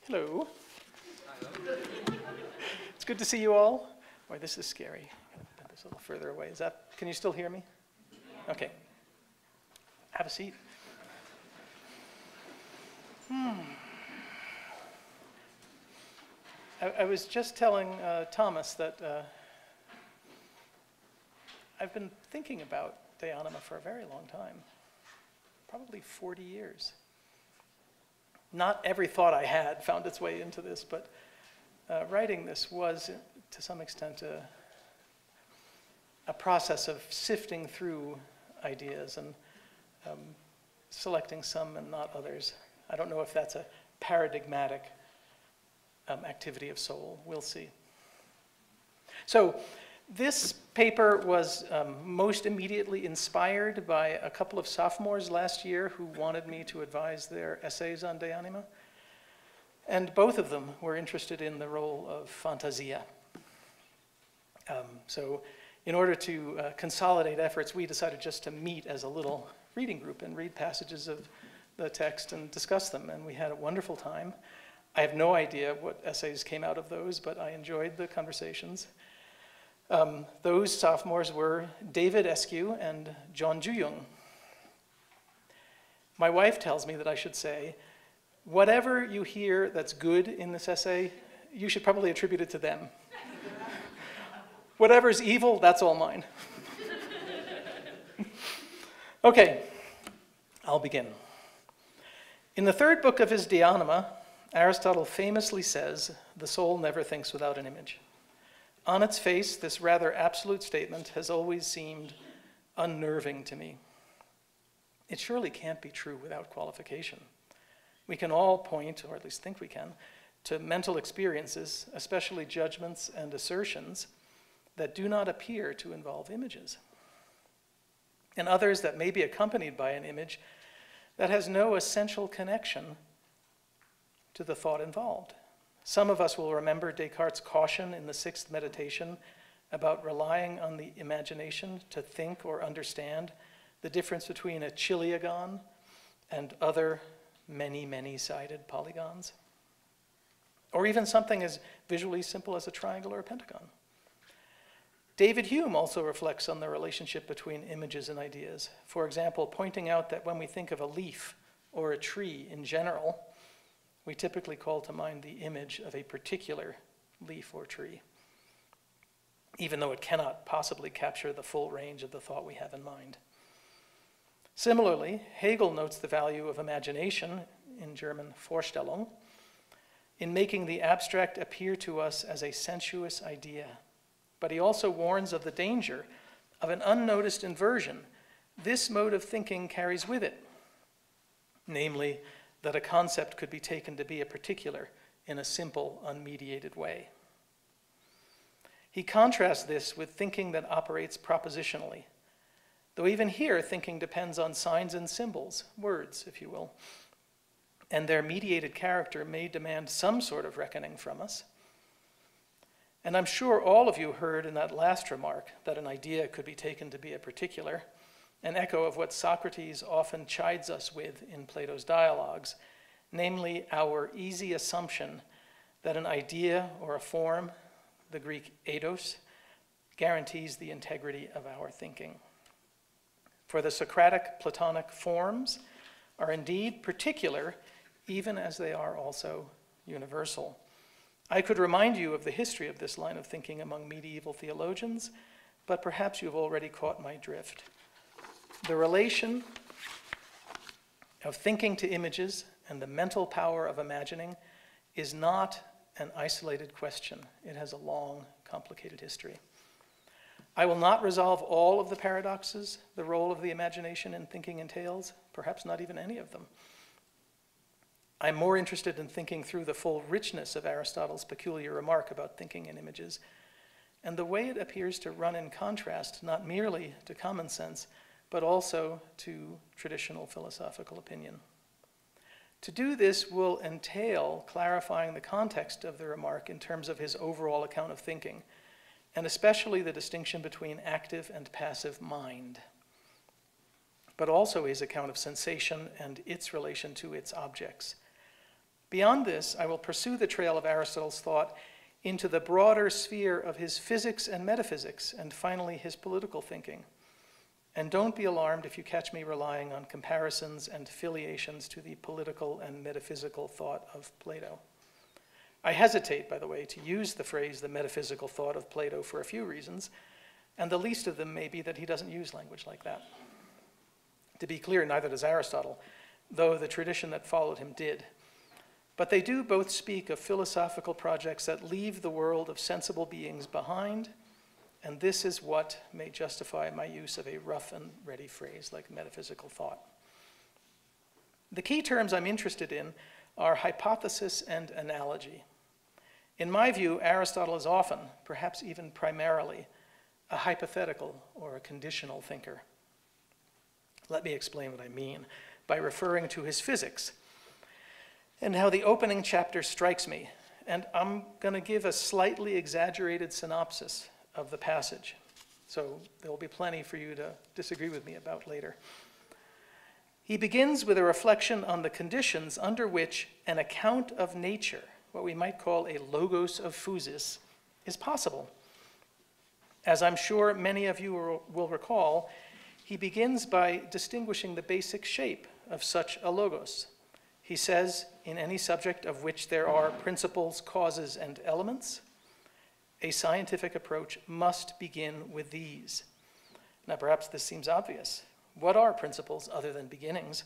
Hello. It's good to see you all. Boy, this is scary. I'm going to put this a little further away. Can you still hear me? Okay. Have a seat. I was just telling Thomas that I've been thinking about De Anima for a very long time, probably 40 years. Not every thought I had found its way into this, but writing this was, to some extent, a process of sifting through ideas and selecting some and not others. I don't know if that's a paradigmatic activity of soul. We'll see. So this paper was most immediately inspired by a couple of sophomores last year who wanted me to advise their essays on De Anima. And both of them were interested in the role of fantasia. So in order to consolidate efforts, we decided just to meet as a little reading group and read passages of the text and discuss them. And we had a wonderful time. I have no idea what essays came out of those, but I enjoyed the conversations. Those sophomores were David Eskew and John Juyung. My wife tells me that I should say, whatever you hear that's good in this essay, you should probably attribute it to them. Whatever's evil, that's all mine. Okay, I'll begin. In the third book of his De Anima, Aristotle famously says, the soul never thinks without an image. On its face, this rather absolute statement has always seemed unnerving to me. It surely can't be true without qualification. We can all point, or at least think we can, to mental experiences, especially judgments and assertions, that do not appear to involve images, and others that may be accompanied by an image that has no essential connection to the thought involved. Some of us will remember Descartes' caution in the sixth meditation about relying on the imagination to think or understand the difference between a chiliagon and other many-sided polygons, or even something as visually simple as a triangle or a pentagon. David Hume also reflects on the relationship between images and ideas, for example, pointing out that when we think of a leaf or a tree in general, we typically call to mind the image of a particular leaf or tree, even though it cannot possibly capture the full range of the thought we have in mind. Similarly, Hegel notes the value of imagination, in German Vorstellung, in making the abstract appear to us as a sensuous idea. But he also warns of the danger of an unnoticed inversion this mode of thinking carries with it, namely, that a concept could be taken to be a particular in a simple, unmediated way. He contrasts this with thinking that operates propositionally, though even here thinking depends on signs and symbols, words, if you will, and their mediated character may demand some sort of reckoning from us. And I'm sure all of you heard in that last remark that an idea could be taken to be a particular, an echo of what Socrates often chides us with in Plato's dialogues, namely our easy assumption that an idea or a form, the Greek eidos, guarantees the integrity of our thinking. For the Socratic Platonic forms are indeed particular, even as they are also universal. I could remind you of the history of this line of thinking among medieval theologians, but perhaps you've already caught my drift. The relation of thinking to images and the mental power of imagining is not an isolated question. It has a long, complicated history. I will not resolve all of the paradoxes the role of the imagination in thinking entails, perhaps not even any of them. I'm more interested in thinking through the full richness of Aristotle's peculiar remark about thinking in images, and the way it appears to run in contrast not merely to common sense, but also to traditional philosophical opinion. To do this will entail clarifying the context of the remark in terms of his overall account of thinking, and especially the distinction between active and passive mind, but also his account of sensation and its relation to its objects. Beyond this, I will pursue the trail of Aristotle's thought into the broader sphere of his physics and metaphysics, and finally his political thinking. And don't be alarmed if you catch me relying on comparisons and affiliations to the political and metaphysical thought of Plato. I hesitate, by the way, to use the phrase the metaphysical thought of Plato for a few reasons, and the least of them may be that he doesn't use language like that. To be clear, neither does Aristotle, though the tradition that followed him did. But they do both speak of philosophical projects that leave the world of sensible beings behind, and this is what may justify my use of a rough and ready phrase like metaphysical thought. The key terms I'm interested in are hypothesis and analogy. In my view, Aristotle is often, perhaps even primarily, a hypothetical or a conditional thinker. Let me explain what I mean by referring to his physics and how the opening chapter strikes me. And I'm going to give a slightly exaggerated synopsis of the passage. So there will be plenty for you to disagree with me about later. He begins with a reflection on the conditions under which an account of nature, what we might call a logos of physis, is possible. As I'm sure many of you will recall, he begins by distinguishing the basic shape of such a logos. He says, in any subject of which there are principles, causes, and elements, a scientific approach must begin with these. Now, perhaps this seems obvious. What are principles other than beginnings?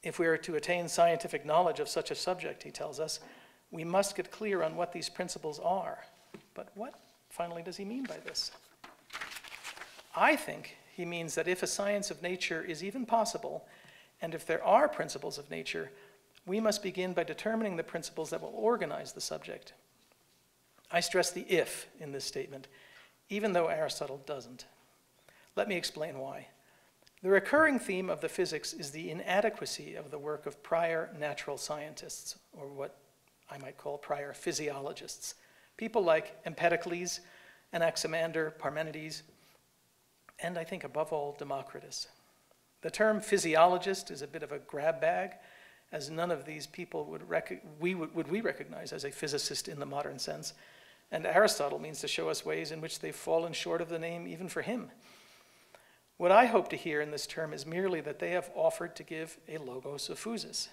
If we are to attain scientific knowledge of such a subject, he tells us, we must get clear on what these principles are. But what, finally, does he mean by this? I think he means that if a science of nature is even possible, and if there are principles of nature, we must begin by determining the principles that will organize the subject. I stress the if in this statement, even though Aristotle doesn't. Let me explain why. The recurring theme of the physics is the inadequacy of the work of prior natural scientists, or what I might call prior physiologists, people like Empedocles, Anaximander, Parmenides, and I think above all, Democritus. The term physiologist is a bit of a grab bag, as none of these people would we recognize as a physicist in the modern sense, and Aristotle means to show us ways in which they've fallen short of the name even for him. What I hope to hear in this term is merely that they have offered to give a logos of physis.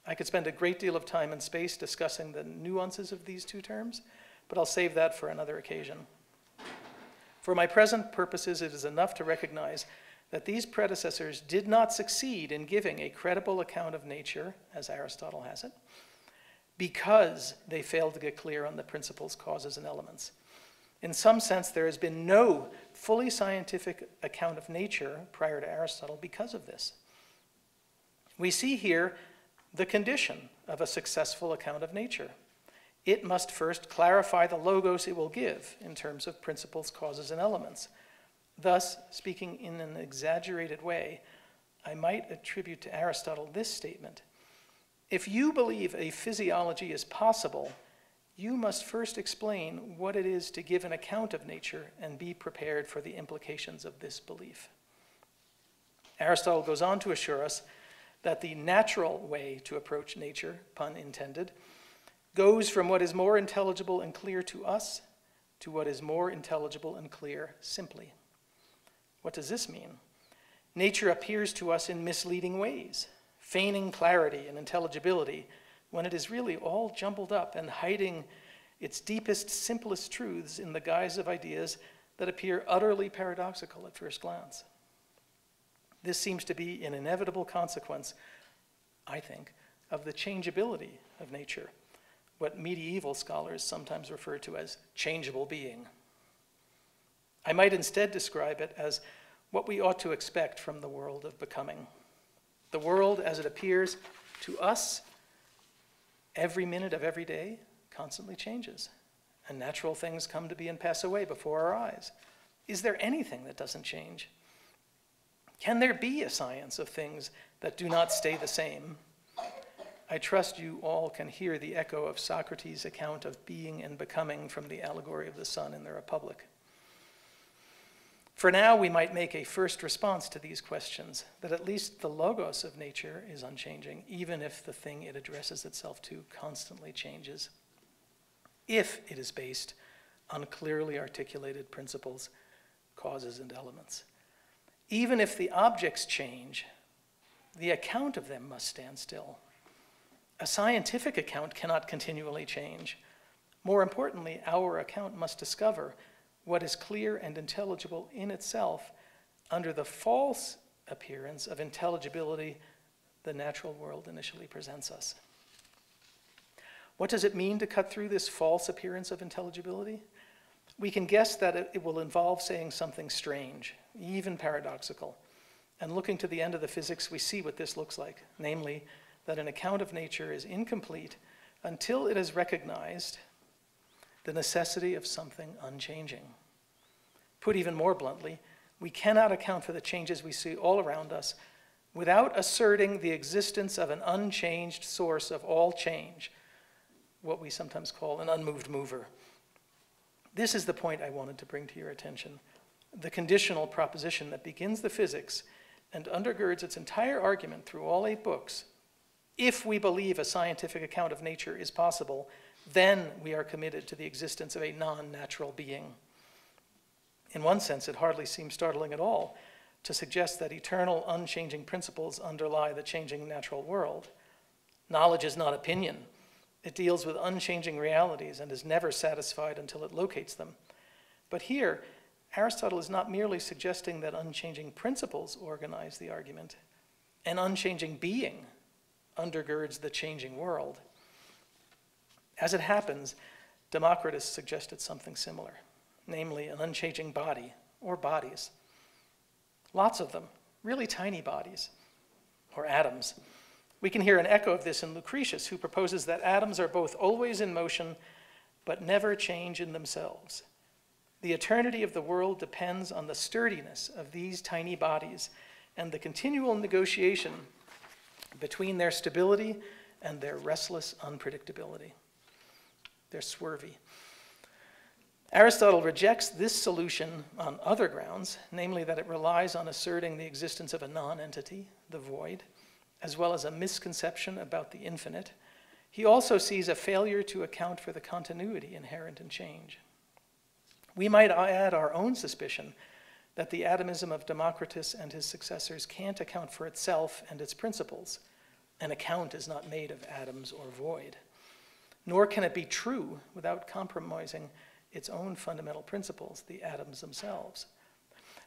I could spend a great deal of time and space discussing the nuances of these two terms, but I'll save that for another occasion. For my present purposes, it is enough to recognize that these predecessors did not succeed in giving a credible account of nature, as Aristotle has it, because they failed to get clear on the principles, causes, and elements. In some sense, there has been no fully scientific account of nature prior to Aristotle because of this. We see here the condition of a successful account of nature. It must first clarify the logos it will give in terms of principles, causes, and elements. Thus, speaking in an exaggerated way, I might attribute to Aristotle this statement: if you believe a physiology is possible, you must first explain what it is to give an account of nature and be prepared for the implications of this belief. Aristotle goes on to assure us that the natural way to approach nature, pun intended, goes from what is more intelligible and clear to us to what is more intelligible and clear simply. What does this mean? Nature appears to us in misleading ways, feigning clarity and intelligibility when it is really all jumbled up and hiding its deepest, simplest truths in the guise of ideas that appear utterly paradoxical at first glance. This seems to be an inevitable consequence, I think, of the changeability of nature, what medieval scholars sometimes refer to as changeable being. I might instead describe it as what we ought to expect from the world of becoming. The world as it appears to us every minute of every day constantly changes, and natural things come to be and pass away before our eyes. Is there anything that doesn't change? Can there be a science of things that do not stay the same? I trust you all can hear the echo of Socrates' account of being and becoming from the allegory of the sun in the Republic. For now, we might make a first response to these questions, that at least the logos of nature is unchanging, even if the thing it addresses itself to constantly changes, if it is based on clearly articulated principles, causes, and elements. Even if the objects change, the account of them must stand still. A scientific account cannot continually change. More importantly, our account must discover what is clear and intelligible in itself under the false appearance of intelligibility the natural world initially presents us. What does it mean to cut through this false appearance of intelligibility? We can guess that it will involve saying something strange, even paradoxical. And looking to the end of the physics, we see what this looks like, namely, that an account of nature is incomplete until it has recognized the necessity of something unchanging. Put even more bluntly, we cannot account for the changes we see all around us without asserting the existence of an unchanged source of all change, what we sometimes call an unmoved mover. This is the point I wanted to bring to your attention, the conditional proposition that begins the physics and undergirds its entire argument through all 8 books. If we believe a scientific account of nature is possible, then we are committed to the existence of a non-natural being. In one sense, it hardly seems startling at all to suggest that eternal, unchanging principles underlie the changing natural world. Knowledge is not opinion. It deals with unchanging realities and is never satisfied until it locates them. But here, Aristotle is not merely suggesting that unchanging principles organize the argument. An unchanging being undergirds the changing world. As it happens, Democritus suggested something similar, namely an unchanging body, or bodies. Lots of them, really tiny bodies, or atoms. We can hear an echo of this in Lucretius, who proposes that atoms are both always in motion, but never change in themselves. The eternity of the world depends on the sturdiness of these tiny bodies and the continual negotiation between their stability and their restless unpredictability. They're swervy. Aristotle rejects this solution on other grounds, namely that it relies on asserting the existence of a non-entity, the void, as well as a misconception about the infinite. He also sees a failure to account for the continuity inherent in change. We might add our own suspicion that the atomism of Democritus and his successors can't account for itself and its principles. An account is not made of atoms or void. Nor can it be true without compromising its own fundamental principles, the atoms themselves.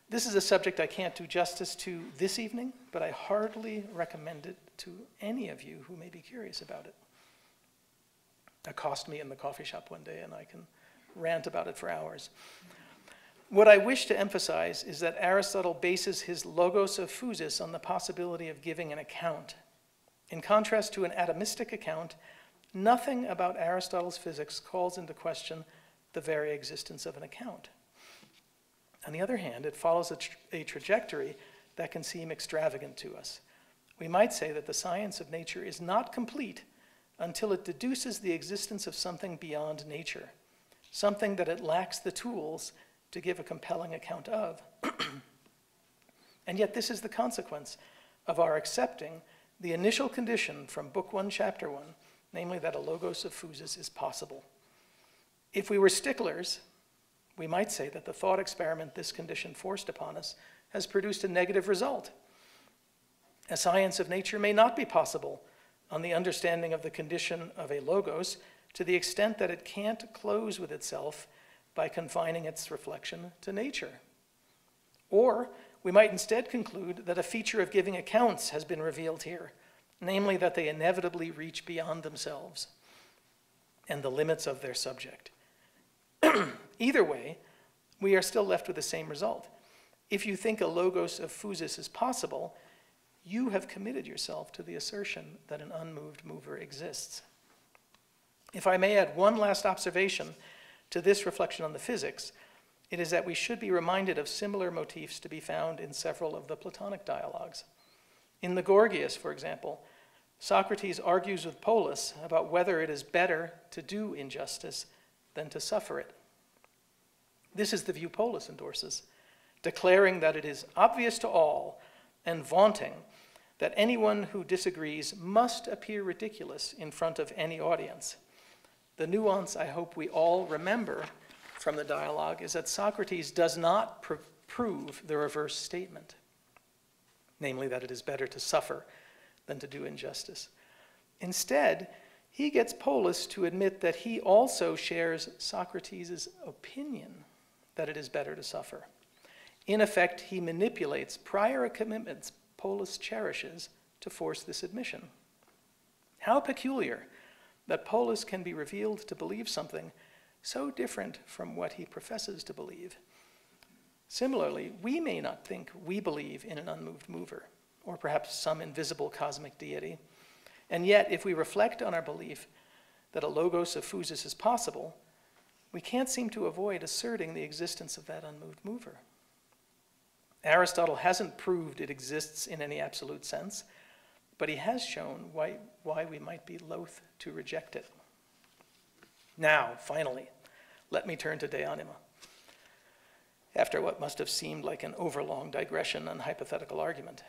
This is a subject I can't do justice to this evening, but I heartily recommend it to any of you who may be curious about it. Accost me in the coffee shop one day and I can rant about it for hours. What I wish to emphasize is that Aristotle bases his logos of physis on the possibility of giving an account. In contrast to an atomistic account, nothing about Aristotle's physics calls into question the very existence of an account. On the other hand, it follows a trajectory that can seem extravagant to us. We might say that the science of nature is not complete until it deduces the existence of something beyond nature, something that it lacks the tools to give a compelling account of. And yet this is the consequence of our accepting the initial condition from Book 1, Chapter 1, namely that a logos of physis is possible. If we were sticklers, we might say that the thought experiment this condition forced upon us has produced a negative result. A science of nature may not be possible on the understanding of the condition of a logos to the extent that it can't close with itself by confining its reflection to nature. Or we might instead conclude that a feature of giving accounts has been revealed here, namely that they inevitably reach beyond themselves and the limits of their subject. Either way, we are still left with the same result. If you think a logos of physis is possible, you have committed yourself to the assertion that an unmoved mover exists. If I may add one last observation to this reflection on the physics, it is that we should be reminded of similar motifs to be found in several of the Platonic dialogues. In the Gorgias, for example, Socrates argues with Polus about whether it is better to do injustice than to suffer it. This is the view Polus endorses, declaring that it is obvious to all and vaunting that anyone who disagrees must appear ridiculous in front of any audience. The nuance I hope we all remember from the dialogue is that Socrates does not prove the reverse statement, namely that it is better to suffer than to do injustice. Instead, he gets Polus to admit that he also shares Socrates' opinion that it is better to suffer. In effect, he manipulates prior commitments Polus cherishes to force this admission. How peculiar that Polus can be revealed to believe something so different from what he professes to believe. Similarly, we may not think we believe in an unmoved mover, or perhaps some invisible cosmic deity, and yet if we reflect on our belief that a logos of physis is possible, we can't seem to avoid asserting the existence of that unmoved mover. Aristotle hasn't proved it exists in any absolute sense, but he has shown why we might be loath to reject it. Now, finally, let me turn to De Anima. After what must have seemed like an overlong digression and hypothetical argument.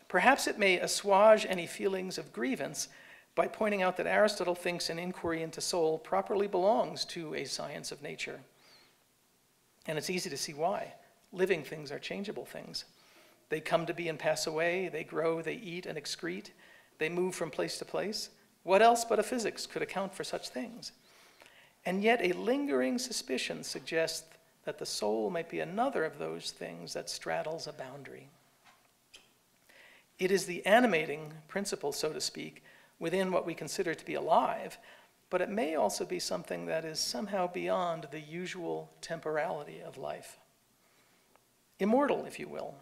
Perhaps it may assuage any feelings of grievance by pointing out that Aristotle thinks an inquiry into soul properly belongs to a science of nature. And it's easy to see why. Living things are changeable things. They come to be and pass away, they grow, they eat and excrete, they move from place to place. What else but a physics could account for such things? And yet a lingering suspicion suggests that the soul might be another of those things that straddles a boundary. It is the animating principle, so to speak, within what we consider to be alive, but it may also be something that is somehow beyond the usual temporality of life. Immortal, if you will.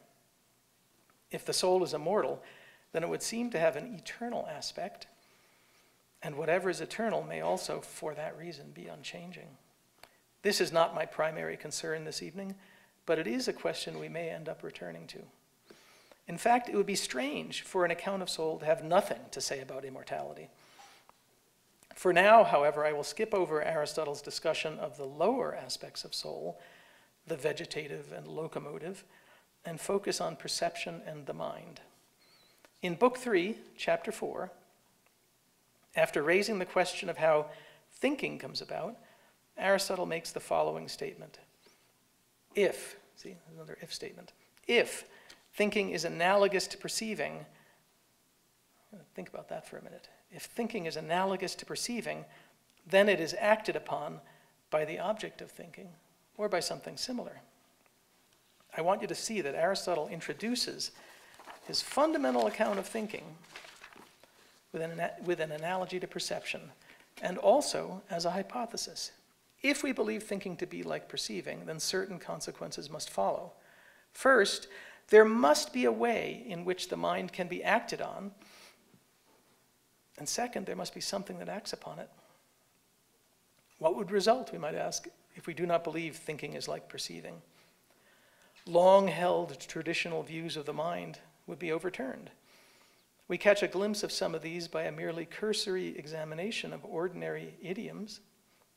If the soul is immortal, then it would seem to have an eternal aspect, and whatever is eternal may also, for that reason, be unchanging. This is not my primary concern this evening, but it is a question we may end up returning to. In fact, it would be strange for an account of soul to have nothing to say about immortality. For now, however, I will skip over Aristotle's discussion of the lower aspects of soul, the vegetative and locomotive, and focus on perception and the mind. In Book 3, Chapter 4, after raising the question of how thinking comes about, Aristotle makes the following statement. If, see, another if statement, if thinking is analogous to perceiving, think about that for a minute. If thinking is analogous to perceiving, then it is acted upon by the object of thinking, or by something similar. I want you to see that Aristotle introduces his fundamental account of thinking with an analogy to perception, and also as a hypothesis. If we believe thinking to be like perceiving, then certain consequences must follow. First, there must be a way in which the mind can be acted on, and second, there must be something that acts upon it. What would result, we might ask, if we do not believe thinking is like perceiving? Long-held traditional views of the mind would be overturned. We catch a glimpse of some of these by a merely cursory examination of ordinary idioms,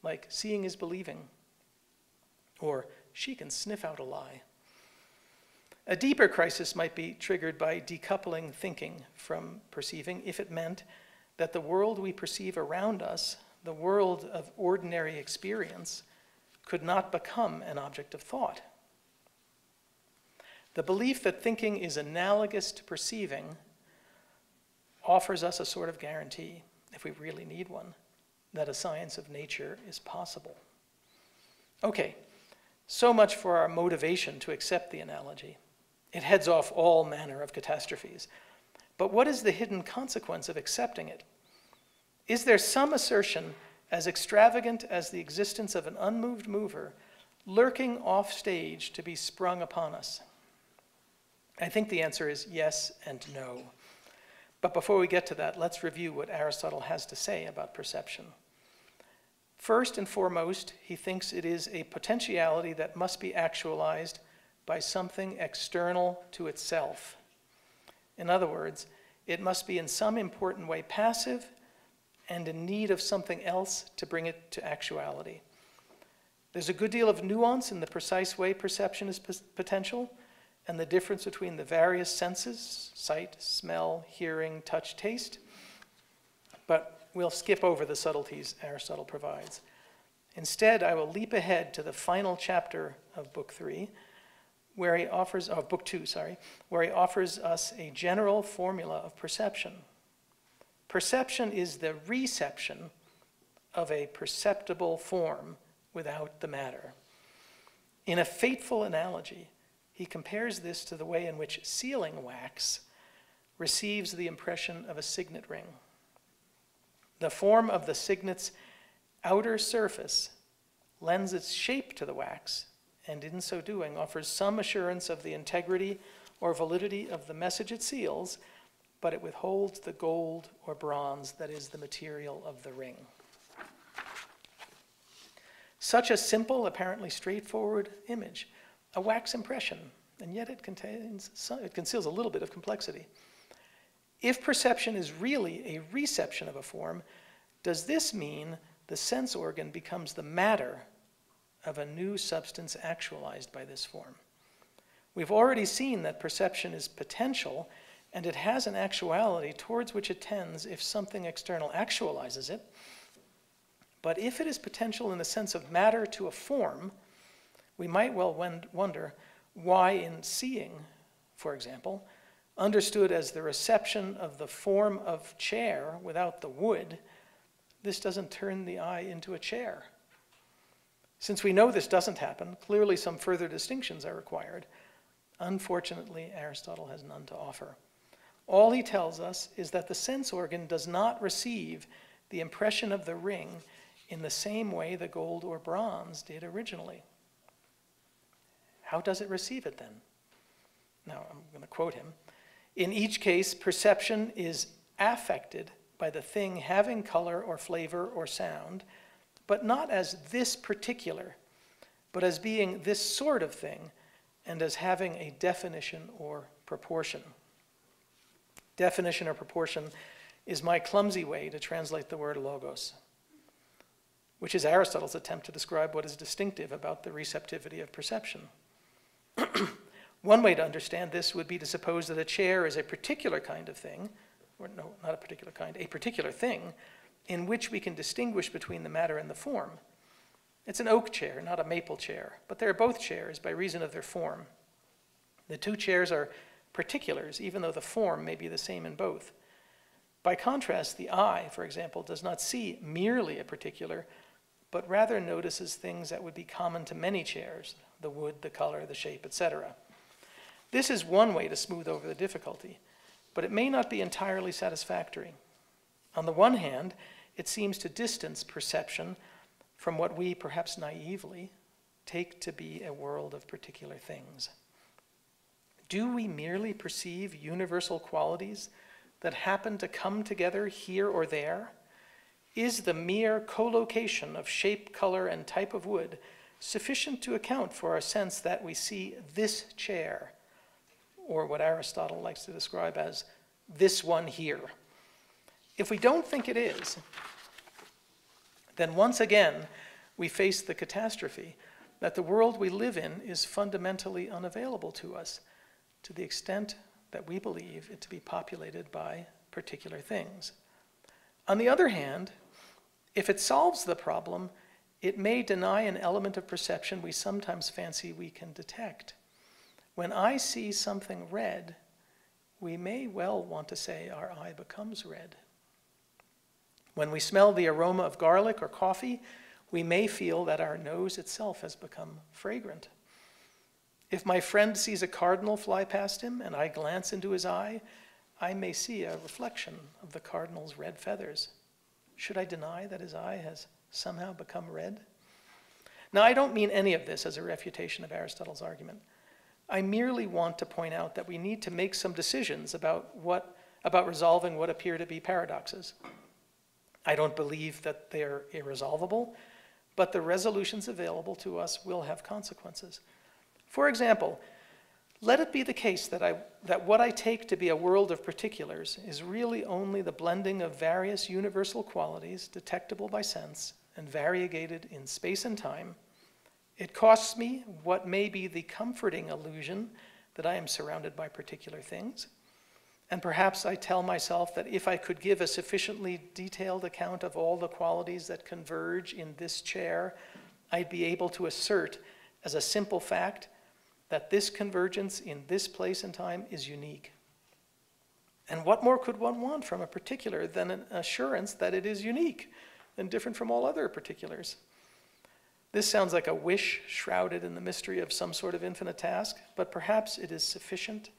like seeing is believing, or she can sniff out a lie. A deeper crisis might be triggered by decoupling thinking from perceiving if it meant that the world we perceive around us, the world of ordinary experience, could not become an object of thought. The belief that thinking is analogous to perceiving offers us a sort of guarantee, if we really need one, that a science of nature is possible. Okay, so much for our motivation to accept the analogy. It heads off all manner of catastrophes. But what is the hidden consequence of accepting it? Is there some assertion as extravagant as the existence of an unmoved mover lurking off stage to be sprung upon us? I think the answer is yes and no. But before we get to that, let's review what Aristotle has to say about perception. First and foremost, he thinks it is a potentiality that must be actualized by something external to itself. In other words, it must be in some important way passive and in need of something else to bring it to actuality. There's a good deal of nuance in the precise way perception is potential, and the difference between the various senses, sight, smell, hearing, touch, taste. But we'll skip over the subtleties Aristotle provides. Instead, I will leap ahead to the final chapter of Book 3, where he offers, Book 2, where he offers us a general formula of perception. Perception is the reception of a perceptible form without the matter. In a fateful analogy, he compares this to the way in which sealing wax receives the impression of a signet ring. The form of the signet's outer surface lends its shape to the wax, and in so doing offers some assurance of the integrity or validity of the message it seals, but it withholds the gold or bronze that is the material of the ring. Such a simple, apparently straightforward image, a wax impression, and yet it conceals a little bit of complexity. If perception is really a reception of a form, does this mean the sense organ becomes the matter of a new substance actualized by this form? We've already seen that perception is potential, and it has an actuality towards which it tends if something external actualizes it. But if it is potential in the sense of matter to a form, we might well wonder why in seeing, for example, understood as the reception of the form of chair without the wood, this doesn't turn the eye into a chair. Since we know this doesn't happen, clearly some further distinctions are required. Unfortunately, Aristotle has none to offer. All he tells us is that the sense organ does not receive the impression of the ring in the same way the gold or bronze did originally. How does it receive it then? Now, I'm going to quote him. In each case, perception is affected by the thing having color or flavor or sound, but not as this particular, but as being this sort of thing, and as having a definition or proportion. Definition or proportion is my clumsy way to translate the word logos, which is Aristotle's attempt to describe what is distinctive about the receptivity of perception. One way to understand this would be to suppose that a chair is a particular kind of thing, or no, not a particular kind, a particular thing, in which we can distinguish between the matter and the form. It's an oak chair, not a maple chair, but they're both chairs by reason of their form. The two chairs are particulars, even though the form may be the same in both. By contrast, the eye, for example, does not see merely a particular, but rather notices things that would be common to many chairs, the wood, the color, the shape, etc. This is one way to smooth over the difficulty, but it may not be entirely satisfactory. On the one hand, it seems to distance perception from what we, perhaps naively, take to be a world of particular things. Do we merely perceive universal qualities that happen to come together here or there? Is the mere collocation of shape, color, and type of wood sufficient to account for our sense that we see this chair, or what Aristotle likes to describe as this one here? If we don't think it is, then once again we face the catastrophe that the world we live in is fundamentally unavailable to us, to the extent that we believe it to be populated by particular things. On the other hand, if it solves the problem, it may deny an element of perception we sometimes fancy we can detect. When I see something red, we may well want to say our eye becomes red. When we smell the aroma of garlic or coffee, we may feel that our nose itself has become fragrant. If my friend sees a cardinal fly past him and I glance into his eye, I may see a reflection of the cardinal's red feathers. Should I deny that his eye has somehow become red? Now, I don't mean any of this as a refutation of Aristotle's argument. I merely want to point out that we need to make some decisions about resolving what appear to be paradoxes. I don't believe that they're irresolvable, but the resolutions available to us will have consequences. For example, let it be the case that what I take to be a world of particulars is really only the blending of various universal qualities detectable by sense and variegated in space and time, It costs me what may be the comforting illusion that I am surrounded by particular things. And perhaps I tell myself that if I could give a sufficiently detailed account of all the qualities that converge in this chair, I'd be able to assert as a simple fact that this convergence in this place and time is unique. And what more could one want from a particular than an assurance that it is unique and different from all other particulars? This sounds like a wish shrouded in the mystery of some sort of infinite task, but perhaps it is sufficient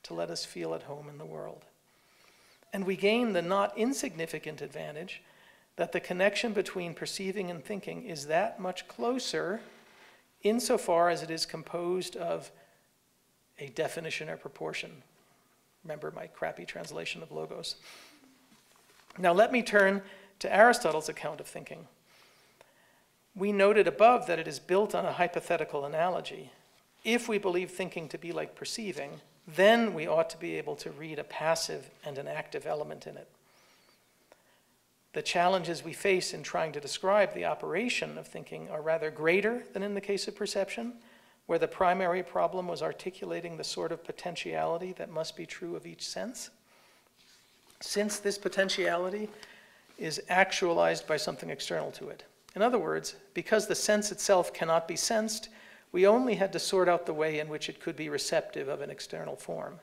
to let us feel at home in the world. And we gain the not insignificant advantage that the connection between perceiving and thinking is that much closer insofar as it is composed of a definition or proportion. Remember my crappy translation of logos. Now let me turn to Aristotle's account of thinking. We noted above that it is built on a hypothetical analogy. If we believe thinking to be like perceiving, then we ought to be able to read a passive and an active element in it. The challenges we face in trying to describe the operation of thinking are rather greater than in the case of perception, where the primary problem was articulating the sort of potentiality that must be true of each sense. Since this potentiality is actualized by something external to it. In other words, because the sense itself cannot be sensed, we only had to sort out the way in which it could be receptive of an external form.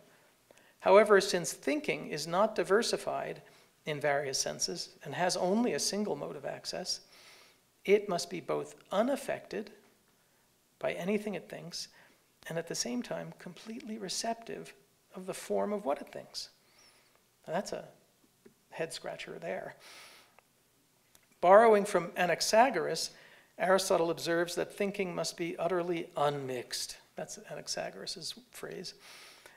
However, since thinking is not diversified in various senses and has only a single mode of access, it must be both unaffected by anything it thinks and at the same time completely receptive of the form of what it thinks. Now, that's a head scratcher there. Borrowing from Anaxagoras, Aristotle observes that thinking must be utterly unmixed. That's Anaxagoras' phrase.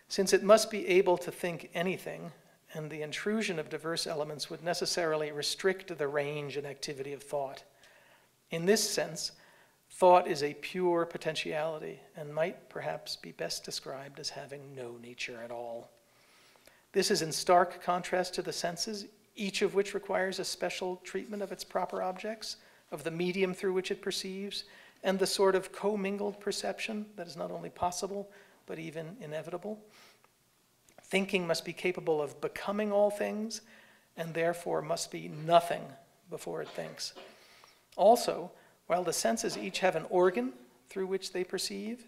Since it must be able to think anything, and the intrusion of diverse elements would necessarily restrict the range and activity of thought. In this sense, thought is a pure potentiality and might perhaps be best described as having no nature at all. This is in stark contrast to the senses, each of which requires a special treatment of its proper objects, of the medium through which it perceives, and the sort of commingled perception that is not only possible, but even inevitable. Thinking must be capable of becoming all things, and therefore must be nothing before it thinks. Also, while the senses each have an organ through which they perceive,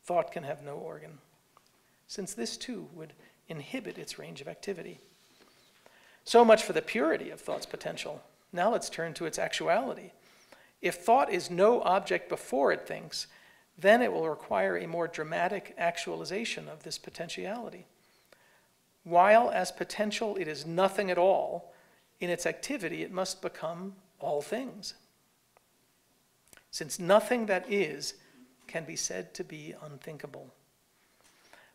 thought can have no organ, since this too would inhibit its range of activity. So much for the purity of thought's potential. Now let's turn to its actuality. If thought is no object before it thinks, then it will require a more dramatic actualization of this potentiality. While as potential it is nothing at all, in its activity it must become all things. Since nothing that is can be said to be unthinkable.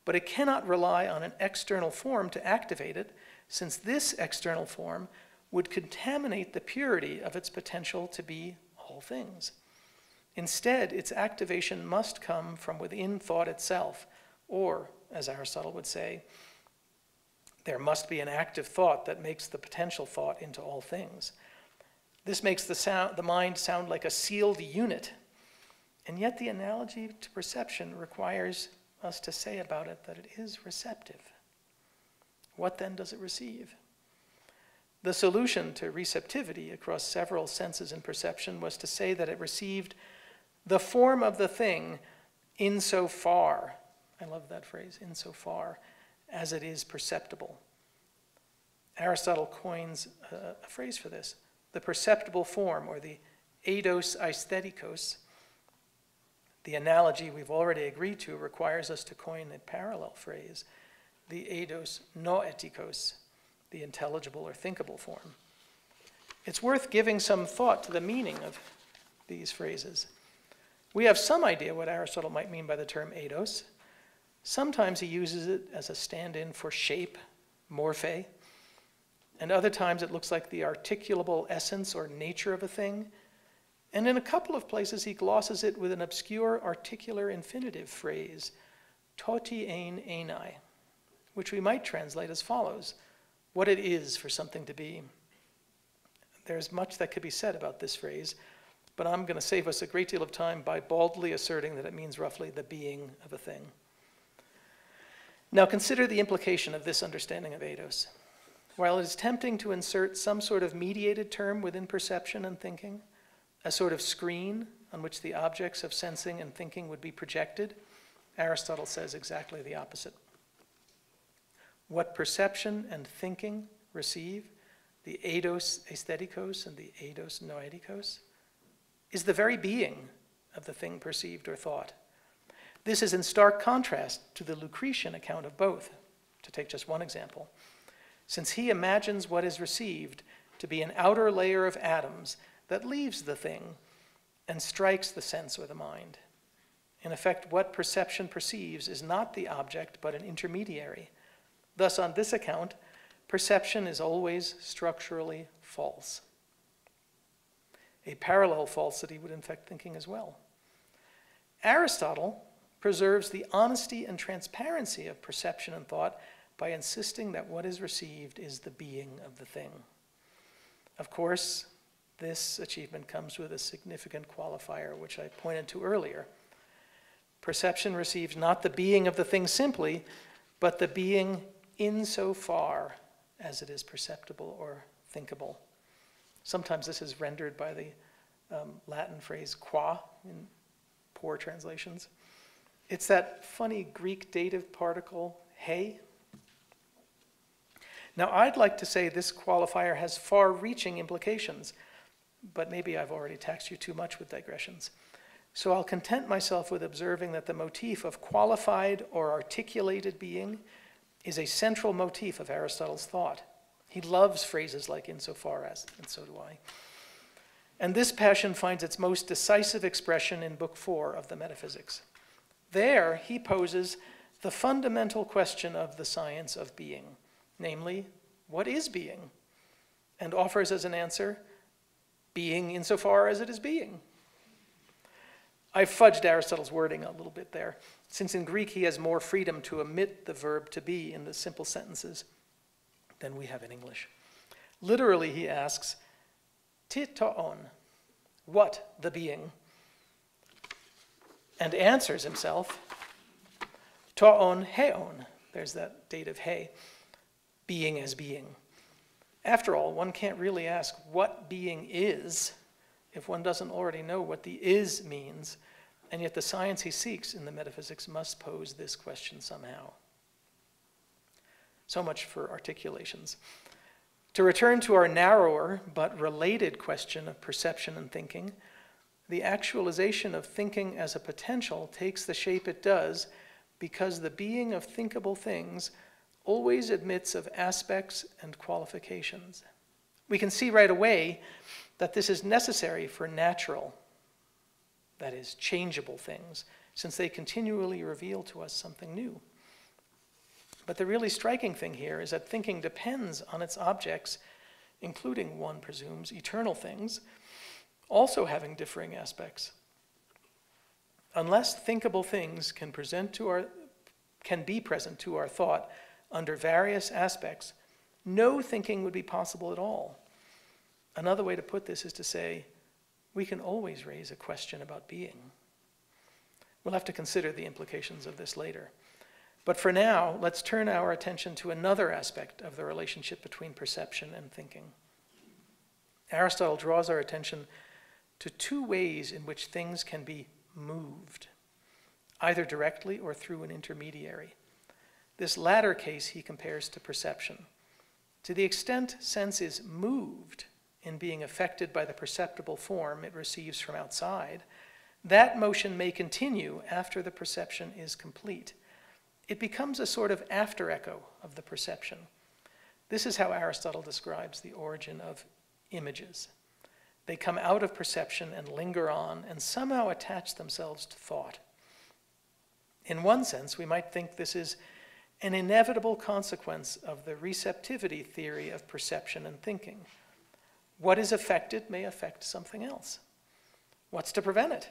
But it cannot rely on an external form to activate it, since this external form would contaminate the purity of its potential to be all things. Instead, its activation must come from within thought itself, or, as Aristotle would say, there must be an active thought that makes the potential thought into all things. This makes the mind sound like a sealed unit, and yet the analogy to perception requires us to say about it that it is receptive. What then does it receive? The solution to receptivity across several senses in perception was to say that it received the form of the thing insofar, I love that phrase, insofar, as it is perceptible. Aristotle coins a phrase for this, the perceptible form, or the eidos aesthetikos. The analogy we've already agreed to requires us to coin a parallel phrase, the eidos noetikos, the intelligible or thinkable form. It's worth giving some thought to the meaning of these phrases. We have some idea what Aristotle might mean by the term eidos. Sometimes he uses it as a stand-in for shape, morphe, and other times it looks like the articulable essence or nature of a thing. And in a couple of places he glosses it with an obscure articular infinitive phrase, toti ein enai, which we might translate as follows: what it is for something to be. There's much that could be said about this phrase, but I'm going to save us a great deal of time by baldly asserting that it means roughly the being of a thing. Now consider the implication of this understanding of eidos. While it is tempting to insert some sort of mediated term within perception and thinking, a sort of screen on which the objects of sensing and thinking would be projected, Aristotle says exactly the opposite. What perception and thinking receive, the eidos aesthetikos and the eidos noetikos, is the very being of the thing perceived or thought. This is in stark contrast to the Lucretian account of both, to take just one example, since he imagines what is received to be an outer layer of atoms that leaves the thing and strikes the sense or the mind. In effect, what perception perceives is not the object, but an intermediary. Thus, on this account, perception is always structurally false. A parallel falsity would infect thinking as well. Aristotle preserves the honesty and transparency of perception and thought by insisting that what is received is the being of the thing. Of course, this achievement comes with a significant qualifier, which I pointed to earlier. Perception receives not the being of the thing simply, but the being insofar as it is perceptible or thinkable. Sometimes this is rendered by the Latin phrase qua in poor translations. It's that funny Greek dative particle, he. Now, I'd like to say this qualifier has far-reaching implications, but maybe I've already taxed you too much with digressions. So I'll content myself with observing that the motif of qualified or articulated being is a central motif of Aristotle's thought. He loves phrases like insofar as, and so do I. And this passion finds its most decisive expression in Book 4 of the Metaphysics. There, he poses the fundamental question of the science of being, namely, what is being? And offers as an answer, being insofar as it is being. I've fudged Aristotle's wording a little bit there, since in Greek he has more freedom to omit the verb to be in the simple sentences than we have in English. Literally, he asks, ti toon, what the being? And answers himself, toon heon, there's that dative he, being as being. After all, one can't really ask what being is if one doesn't already know what the is means, and yet the science he seeks in the metaphysics must pose this question somehow. So much for articulations. To return to our narrower but related question of perception and thinking, the actualization of thinking as a potential takes the shape it does because the being of thinkable things always admits of aspects and qualifications. We can see right away that this is necessary for natural, that is, changeable things, since they continually reveal to us something new. But the really striking thing here is that thinking depends on its objects, including, one presumes, eternal things, also having differing aspects. Unless thinkable things can be present to our thought under various aspects, no thinking would be possible at all. Another way to put this is to say, we can always raise a question about being. We'll have to consider the implications of this later. But for now, let's turn our attention to another aspect of the relationship between perception and thinking. Aristotle draws our attention to two ways in which things can be moved, either directly or through an intermediary. This latter case he compares to perception. To the extent sense is moved in being affected by the perceptible form it receives from outside, that motion may continue after the perception is complete. It becomes a sort of after-echo of the perception. This is how Aristotle describes the origin of images. They come out of perception and linger on and somehow attach themselves to thought. In one sense, we might think this is an inevitable consequence of the receptivity theory of perception and thinking. What is affected may affect something else. What's to prevent it?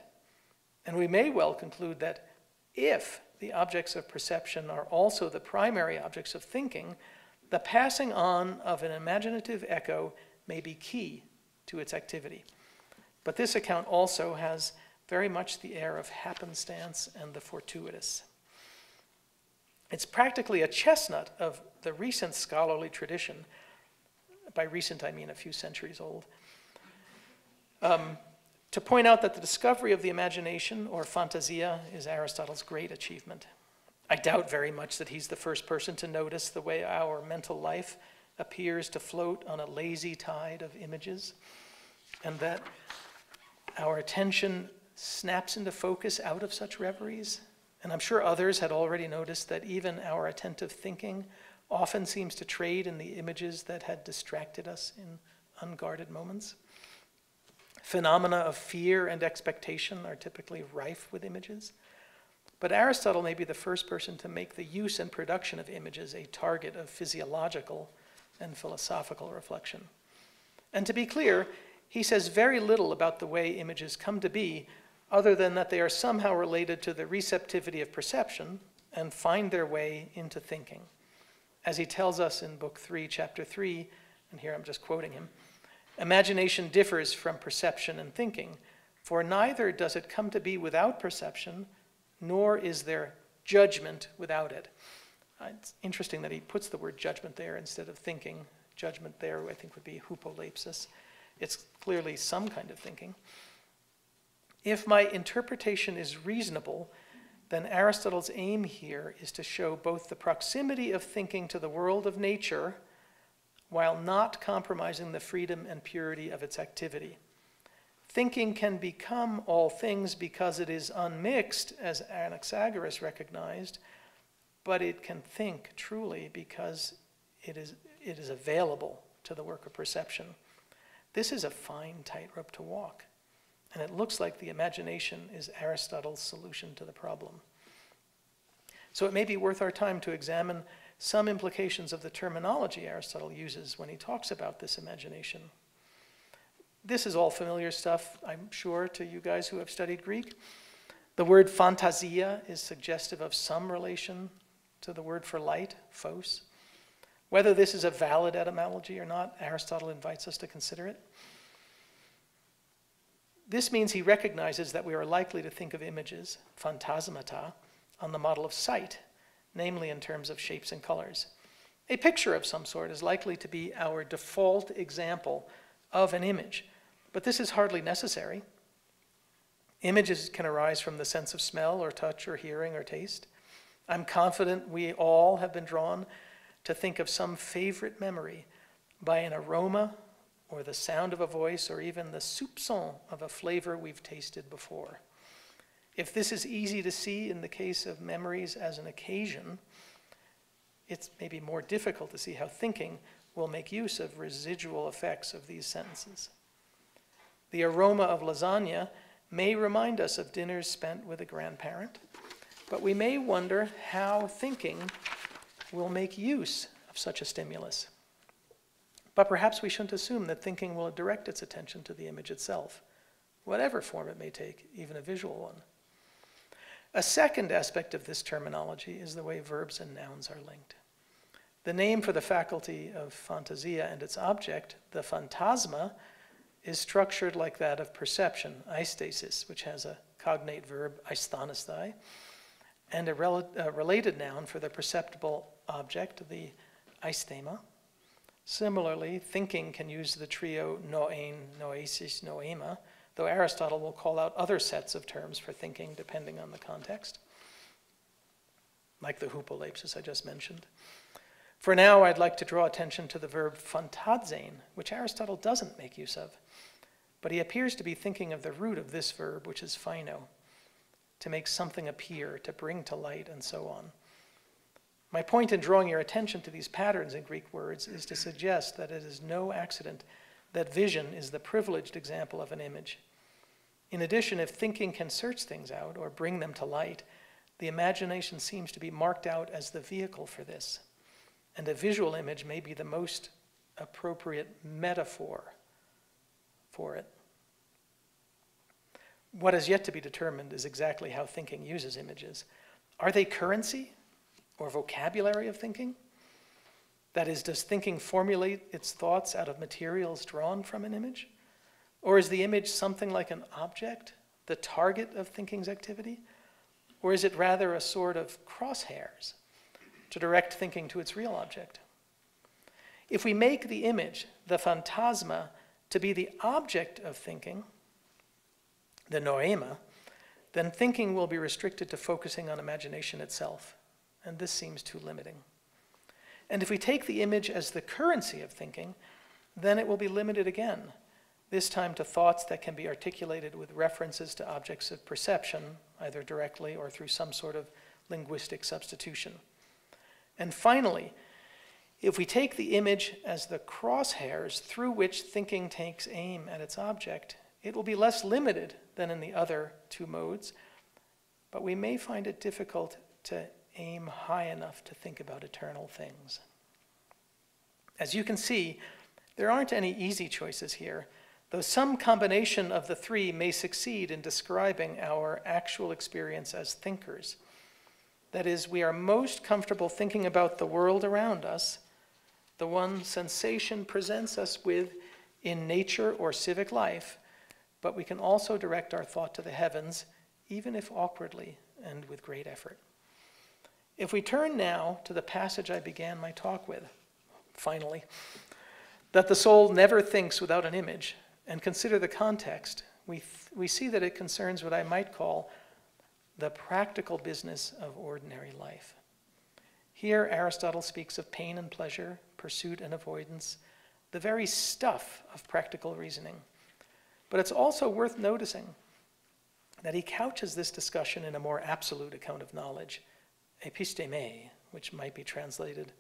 And we may well conclude that if the objects of perception are also the primary objects of thinking, the passing on of an imaginative echo may be key to its activity. But this account also has very much the air of happenstance and the fortuitous. It's practically a chestnut of the recent scholarly tradition. By recent, I mean a few centuries old. To point out that the discovery of the imagination, or fantasia, is Aristotle's great achievement. I doubt very much that he's the first person to notice the way our mental life appears to float on a lazy tide of images, and that our attention snaps into focus out of such reveries. And I'm sure others had already noticed that even our attentive thinking often seems to trade in the images that had distracted us in unguarded moments. Phenomena of fear and expectation are typically rife with images. But Aristotle may be the first person to make the use and production of images a target of physiological and philosophical reflection. And to be clear, he says very little about the way images come to be, other than that they are somehow related to the receptivity of perception and find their way into thinking. As he tells us in Book 3, Chapter 3, and here I'm just quoting him, imagination differs from perception and thinking, for neither does it come to be without perception, nor is there judgment without it. It's interesting that he puts the word judgment there instead of thinking. Judgment there, I think, would be hupolepsis. It's clearly some kind of thinking. If my interpretation is reasonable, then Aristotle's aim here is to show both the proximity of thinking to the world of nature while not compromising the freedom and purity of its activity. Thinking can become all things because it is unmixed, as Anaxagoras recognized, but it can think truly because it is available to the work of perception. This is a fine tightrope to walk. And it looks like the imagination is Aristotle's solution to the problem. So it may be worth our time to examine some implications of the terminology Aristotle uses when he talks about this imagination. This is all familiar stuff, I'm sure, to you guys who have studied Greek. The word fantasia is suggestive of some relation to the word for light, phos. Whether this is a valid etymology or not, Aristotle invites us to consider it. This means he recognizes that we are likely to think of images, phantasmata, on the model of sight, namely in terms of shapes and colors. A picture of some sort is likely to be our default example of an image, but this is hardly necessary. Images can arise from the sense of smell or touch or hearing or taste. I'm confident we all have been drawn to think of some favorite memory by an aroma or the sound of a voice, or even the soupçon of a flavor we've tasted before. If this is easy to see in the case of memories as an occasion, it's maybe more difficult to see how thinking will make use of residual effects of these sentences. The aroma of lasagna may remind us of dinners spent with a grandparent, but we may wonder how thinking will make use of such a stimulus. But perhaps we shouldn't assume that thinking will direct its attention to the image itself, whatever form it may take, even a visual one. A second aspect of this terminology is the way verbs and nouns are linked. The name for the faculty of fantasia and its object, the phantasma, is structured like that of perception, aistasis, which has a cognate verb, aisthanesthai, and a related noun for the perceptible object, the aistema. Similarly, thinking can use the trio noein, noesis, noema, though Aristotle will call out other sets of terms for thinking depending on the context, like the hupolepsis I just mentioned. For now, I'd like to draw attention to the verb phantazein, which Aristotle doesn't make use of, but he appears to be thinking of the root of this verb, which is phaino, to make something appear, to bring to light, and so on. My point in drawing your attention to these patterns in Greek words is to suggest that it is no accident that vision is the privileged example of an image. In addition, if thinking can search things out or bring them to light, the imagination seems to be marked out as the vehicle for this, and a visual image may be the most appropriate metaphor for it. What is yet to be determined is exactly how thinking uses images. Are they currency or vocabulary of thinking? That is, does thinking formulate its thoughts out of materials drawn from an image? Or is the image something like an object, the target of thinking's activity? Or is it rather a sort of crosshairs to direct thinking to its real object? If we make the image, the phantasma, to be the object of thinking, the noema, then thinking will be restricted to focusing on imagination itself, and this seems too limiting. And if we take the image as the currency of thinking, then it will be limited again, this time to thoughts that can be articulated with references to objects of perception, either directly or through some sort of linguistic substitution. And finally, if we take the image as the crosshairs through which thinking takes aim at its object, it will be less limited than in the other two modes, but we may find it difficult to aim high enough to think about eternal things. As you can see, there aren't any easy choices here, though some combination of the three may succeed in describing our actual experience as thinkers. That is, we are most comfortable thinking about the world around us, the one sensation presents us with in nature or civic life, but we can also direct our thought to the heavens, even if awkwardly and with great effort. If we turn now to the passage I began my talk with, finally, that the soul never thinks without an image, and consider the context, we see that it concerns what I might call the practical business of ordinary life. Here, Aristotle speaks of pain and pleasure, pursuit and avoidance, the very stuff of practical reasoning. But it's also worth noticing that he couches this discussion in a more absolute account of knowledge, episteme, which might be translated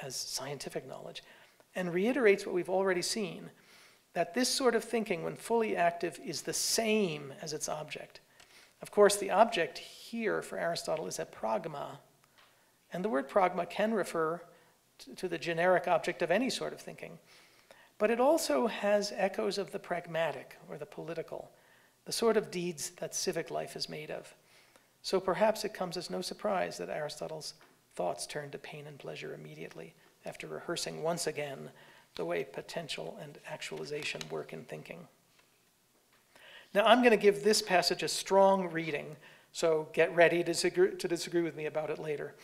as scientific knowledge, and reiterates what we've already seen, that this sort of thinking, when fully active, is the same as its object. Of course, the object here for Aristotle is a pragma, and the word pragma can refer to the generic object of any sort of thinking. But it also has echoes of the pragmatic or the political, the sort of deeds that civic life is made of. So perhaps it comes as no surprise that Aristotle's thoughts turn to pain and pleasure immediately after rehearsing once again the way potential and actualization work in thinking. Now, I'm going to give this passage a strong reading, so get ready to disagree with me about it later.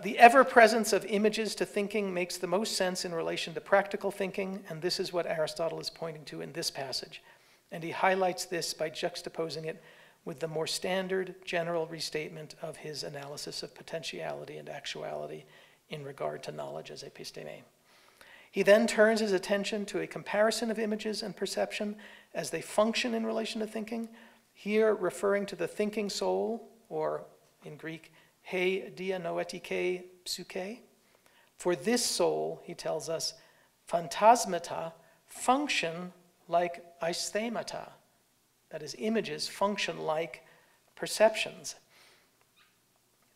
The ever-presence of images to thinking makes the most sense in relation to practical thinking, and this is what Aristotle is pointing to in this passage. And he highlights this by juxtaposing it with the more standard general restatement of his analysis of potentiality and actuality in regard to knowledge as episteme. He then turns his attention to a comparison of images and perception as they function in relation to thinking, here referring to the thinking soul, or in Greek, he dianoetike psyche. For this soul, he tells us, phantasmata function like aisthemata. That is, images function like perceptions.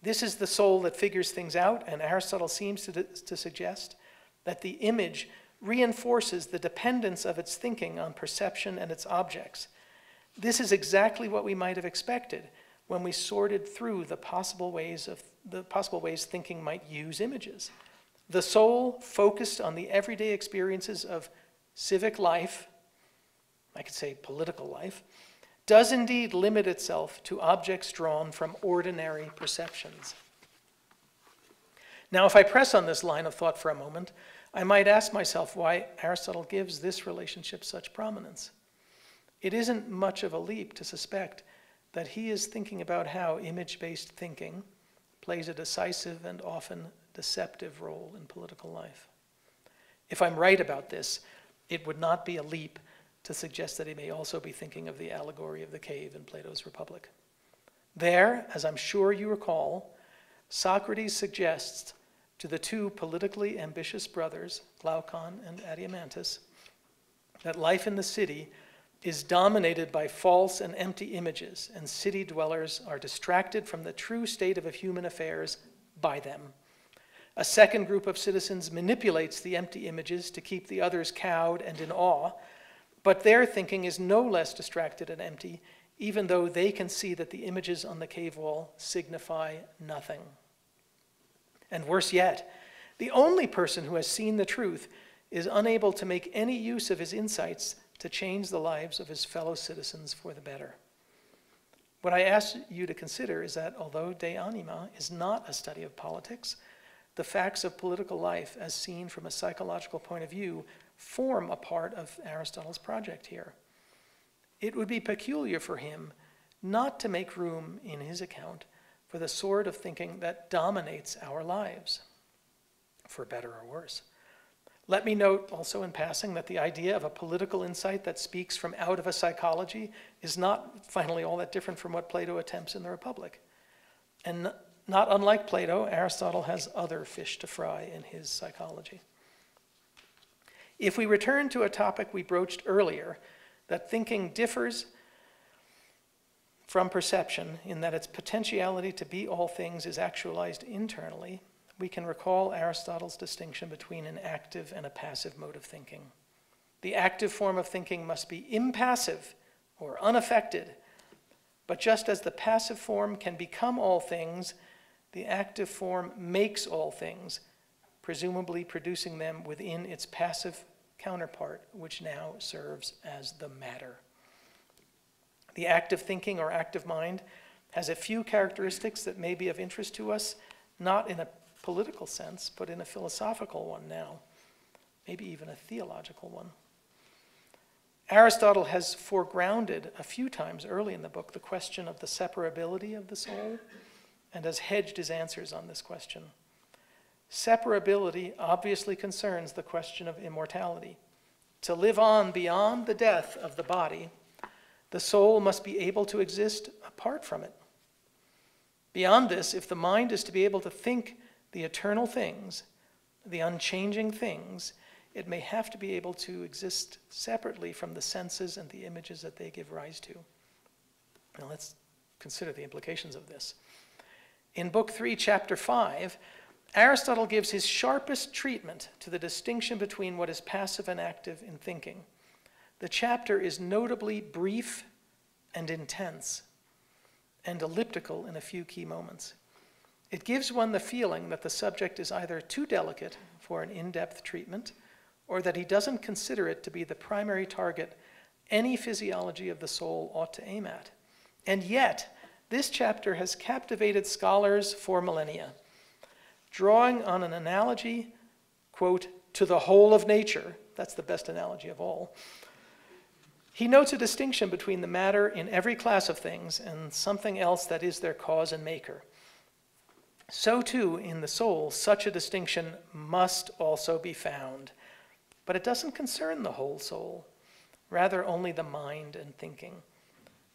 This is the soul that figures things out, and Aristotle seems to suggest that the image reinforces the dependence of its thinking on perception and its objects. This is exactly what we might have expected when we sorted through the possible ways thinking might use images. The soul focused on the everyday experiences of civic life, I could say political life, does indeed limit itself to objects drawn from ordinary perceptions. Now, if I press on this line of thought for a moment, I might ask myself why Aristotle gives this relationship such prominence. It isn't much of a leap to suspect that he is thinking about how image-based thinking plays a decisive and often deceptive role in political life. If I'm right about this, it would not be a leap to suggest that he may also be thinking of the allegory of the cave in Plato's Republic. There, as I'm sure you recall, Socrates suggests to the two politically ambitious brothers, Glaucon and Adeimantus, that life in the city is dominated by false and empty images, and city dwellers are distracted from the true state of human affairs by them. A second group of citizens manipulates the empty images to keep the others cowed and in awe, but their thinking is no less distracted and empty, even though they can see that the images on the cave wall signify nothing. And worse yet, the only person who has seen the truth is unable to make any use of his insights to change the lives of his fellow citizens for the better. What I ask you to consider is that although De Anima is not a study of politics, the facts of political life as seen from a psychological point of view form a part of Aristotle's project here. It would be peculiar for him not to make room in his account for the sort of thinking that dominates our lives, for better or worse. Let me note also in passing that the idea of a political insight that speaks from out of a psychology is not finally all that different from what Plato attempts in the Republic. And not unlike Plato, Aristotle has other fish to fry in his psychology. If we return to a topic we broached earlier, that thinking differs from perception in that its potentiality to be all things is actualized internally, we can recall Aristotle's distinction between an active and a passive mode of thinking. The active form of thinking must be impassive or unaffected, but just as the passive form can become all things, the active form makes all things, presumably producing them within its passive counterpart, which now serves as the matter. The active thinking or active mind has a few characteristics that may be of interest to us, not in a political sense, but in a philosophical one now, maybe even a theological one. Aristotle has foregrounded a few times early in the book the question of the separability of the soul, and has hedged his answers on this question. Separability obviously concerns the question of immortality. To live on beyond the death of the body, the soul must be able to exist apart from it. Beyond this, if the mind is to be able to think the eternal things, the unchanging things, it may have to be able to exist separately from the senses and the images that they give rise to. Now let's consider the implications of this. In Book 3, Chapter 5, Aristotle gives his sharpest treatment to the distinction between what is passive and active in thinking. The chapter is notably brief and intense, and elliptical in a few key moments. It gives one the feeling that the subject is either too delicate for an in-depth treatment, or that he doesn't consider it to be the primary target any physiology of the soul ought to aim at. And yet, this chapter has captivated scholars for millennia. Drawing on an analogy, quote, to the whole of nature, that's the best analogy of all, he notes a distinction between the matter in every class of things and something else that is their cause and maker. So too, in the soul, such a distinction must also be found. But it doesn't concern the whole soul, rather only the mind and thinking.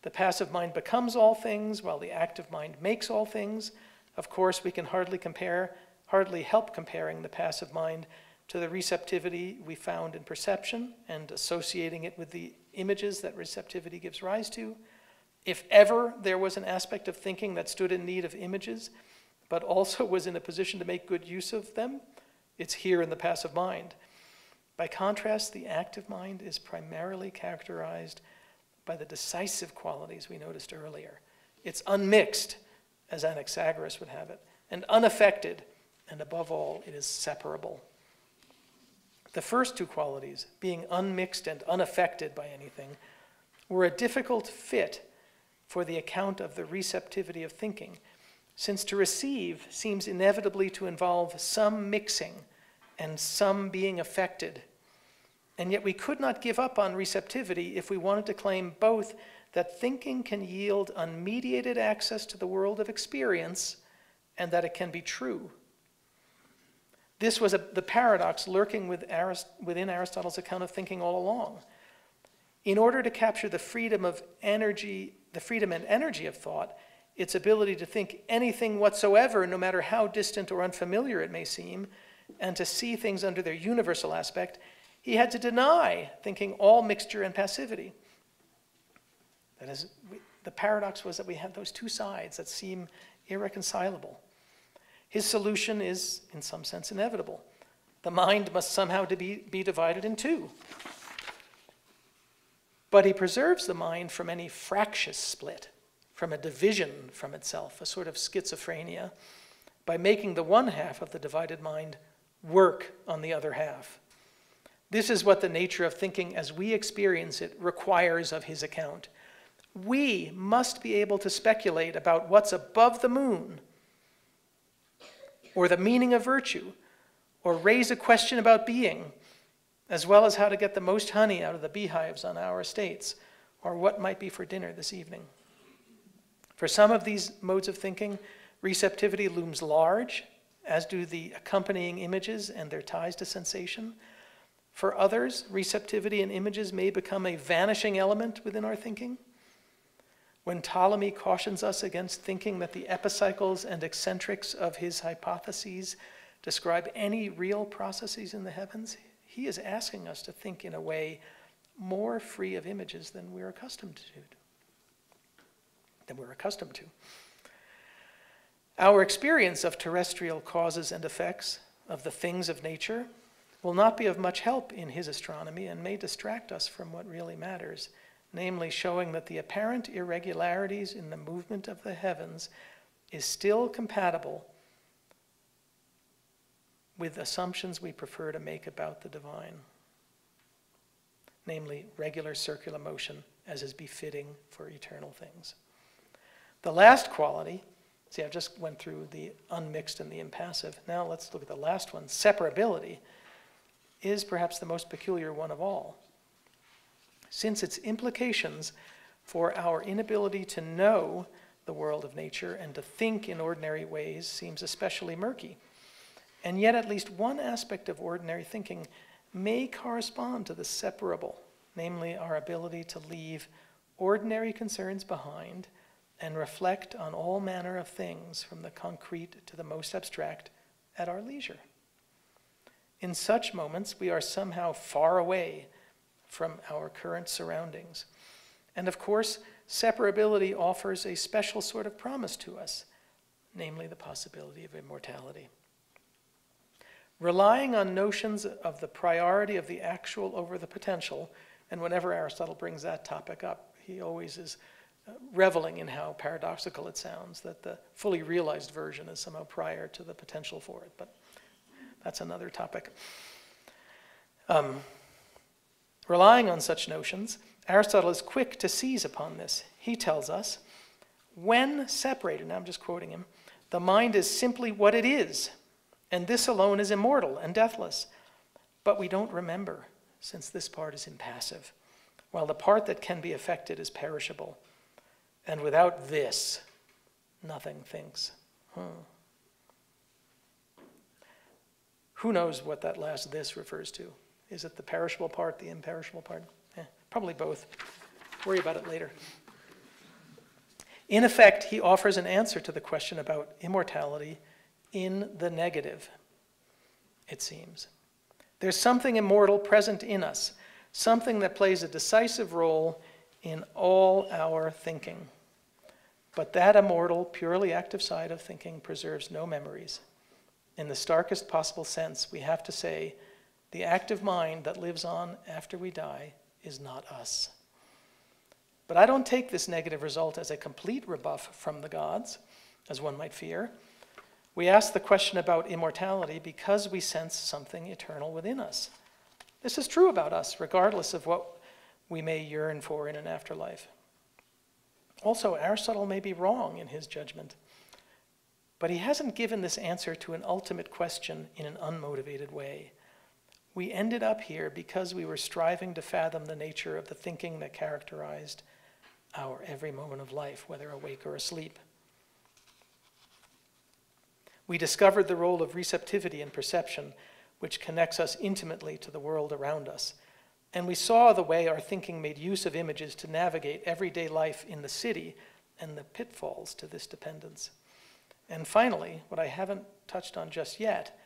The passive mind becomes all things, while the active mind makes all things. Of course, we can hardly help comparing the passive mind to the receptivity we found in perception and associating it with the images that receptivity gives rise to. If ever there was an aspect of thinking that stood in need of images, but also was in a position to make good use of them, it's here in the passive mind. By contrast, the active mind is primarily characterized by the decisive qualities we noticed earlier. It's unmixed, as Anaxagoras would have it, and unaffected, and above all, it is separable. The first two qualities, being unmixed and unaffected by anything, were a difficult fit for the account of the receptivity of thinking, since to receive seems inevitably to involve some mixing and some being affected. And yet we could not give up on receptivity if we wanted to claim both that thinking can yield unmediated access to the world of experience and that it can be true. This was the paradox lurking within Aristotle's account of thinking all along. In order to capture the freedom and energy of thought, its ability to think anything whatsoever, no matter how distant or unfamiliar it may seem, and to see things under their universal aspect, he had to deny thinking all mixture and passivity. That is, the paradox was that we have those two sides that seem irreconcilable. His solution is, in some sense, inevitable. The mind must somehow be divided in two. But he preserves the mind from any fractious split, from a division from itself, a sort of schizophrenia, by making the one half of the divided mind work on the other half. This is what the nature of thinking as we experience it requires of his account. We must be able to speculate about what's above the moon, or the meaning of virtue, or raise a question about being, as well as how to get the most honey out of the beehives on our estates, or what might be for dinner this evening. For some of these modes of thinking, receptivity looms large, as do the accompanying images and their ties to sensation. For others, receptivity and images may become a vanishing element within our thinking. When Ptolemy cautions us against thinking that the epicycles and eccentrics of his hypotheses describe any real processes in the heavens, he is asking us to think in a way more free of images than we're accustomed to. Our experience of terrestrial causes and effects, of the things of nature, will not be of much help in his astronomy and may distract us from what really matters, namely showing that the apparent irregularities in the movement of the heavens is still compatible with assumptions we prefer to make about the divine, namely regular circular motion as is befitting for eternal things. The last quality, see, I just went through the unmixed and the impassive. Now let's look at the last one. Separability is perhaps the most peculiar one of all, since its implications for our inability to know the world of nature and to think in ordinary ways seems especially murky. And yet at least one aspect of ordinary thinking may correspond to the separable, namely our ability to leave ordinary concerns behind and reflect on all manner of things, from the concrete to the most abstract, at our leisure. In such moments, we are somehow far away from our current surroundings. And of course, separability offers a special sort of promise to us, namely the possibility of immortality. Relying on notions of the priority of the actual over the potential, and whenever Aristotle brings that topic up, he always is reveling in how paradoxical it sounds, that the fully realized version is somehow prior to the potential for it, but that's another topic. Relying on such notions, Aristotle is quick to seize upon this. He tells us, when separated, now I'm just quoting him, the mind is simply what it is, and this alone is immortal and deathless. But we don't remember, since this part is impassive, while the part that can be affected is perishable. And without this, nothing thinks. Who knows what that last "this" refers to? Is it the perishable part, the imperishable part? Probably both. Worry about it later. In effect, he offers an answer to the question about immortality in the negative, it seems. There's something immortal present in us, something that plays a decisive role in all our thinking. But that immortal, purely active side of thinking preserves no memories. In the starkest possible sense, we have to say, the active mind that lives on after we die is not us. But I don't take this negative result as a complete rebuff from the gods, as one might fear. We ask the question about immortality because we sense something eternal within us. This is true about us, regardless of what we may yearn for in an afterlife. Also, Aristotle may be wrong in his judgment, but he hasn't given this answer to an ultimate question in an unmotivated way. We ended up here because we were striving to fathom the nature of the thinking that characterized our every moment of life, whether awake or asleep. We discovered the role of receptivity and perception, which connects us intimately to the world around us. And we saw the way our thinking made use of images to navigate everyday life in the city and the pitfalls to this dependence. And finally, what I haven't touched on just yet,